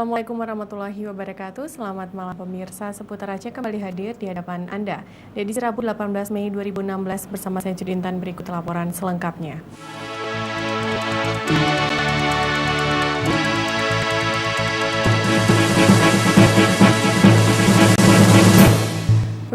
Assalamualaikum warahmatullahi wabarakatuh. Selamat malam pemirsa. Seputar Aceh kembali hadir di hadapan Anda. Edisi Rabu 18 Mei 2016 bersama saya Judintan, berikut laporan selengkapnya.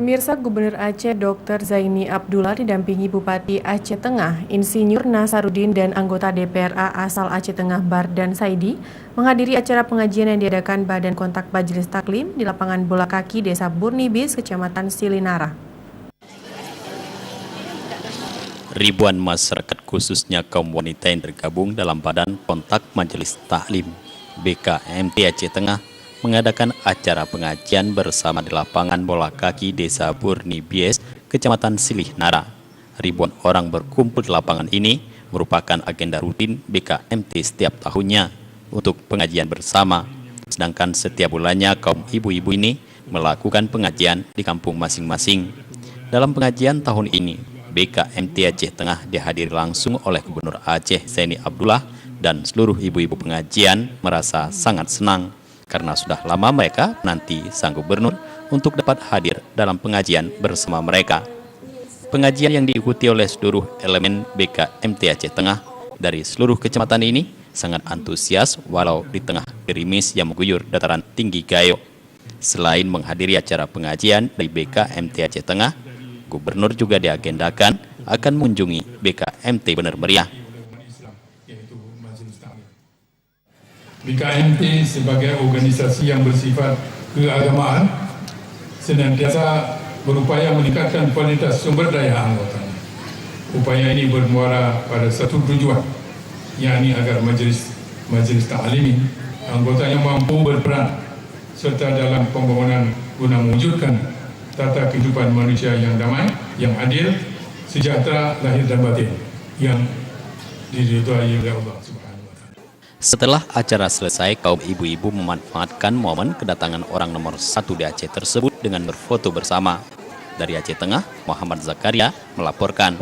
Pemirsa, Gubernur Aceh Dr. Zaini Abdullah didampingi Bupati Aceh Tengah, Insinyur Nasaruddin dan anggota DPRA asal Aceh Tengah Bardan Saidi menghadiri acara pengajian yang diadakan Badan Kontak Majelis Taklim di lapangan bola kaki Desa Burnibis, Kecamatan Silinara. Ribuan masyarakat khususnya kaum wanita yang tergabung dalam Badan Kontak Majelis Taklim BKMT Aceh Tengah mengadakan acara pengajian bersama di lapangan bola kaki Desa Burnibis, Kecamatan Silinara. Ribuan orang berkumpul di lapangan ini merupakan agenda rutin BKMT setiap tahunnya untuk pengajian bersama. Sedangkan setiap bulannya kaum ibu-ibu ini melakukan pengajian di kampung masing-masing. Dalam pengajian tahun ini, BKMT Aceh Tengah dihadiri langsung oleh Gubernur Aceh Zaini Abdullah dan seluruh ibu-ibu pengajian merasa sangat senang karena sudah lama mereka nanti sang gubernur untuk dapat hadir dalam pengajian bersama mereka. Pengajian yang diikuti oleh seluruh elemen BKMT Aceh Tengah dari seluruh kecamatan ini sangat antusias walau di tengah gerimis yang mengguyur dataran tinggi Gayo. Selain menghadiri acara pengajian dari BKMT Aceh Tengah, Gubernur juga diagendakan akan mengunjungi BKMT Bener Meriah. BKMT sebagai organisasi yang bersifat keagamaan senantiasa berupaya meningkatkan kualitas sumber daya anggotanya. Upaya ini bermuara pada satu tujuan, yakni agar majelis taklim anggotanya mampu berperan serta dalam pembangunan guna mewujudkan tata kehidupan manusia yang damai, yang adil, sejahtera lahir dan batin, yang diridhai oleh Allah Subhanahu. Setelah acara selesai, kaum ibu-ibu memanfaatkan momen kedatangan orang nomor 1 di Aceh tersebut dengan berfoto bersama. Dari Aceh Tengah, Muhammad Zakaria melaporkan.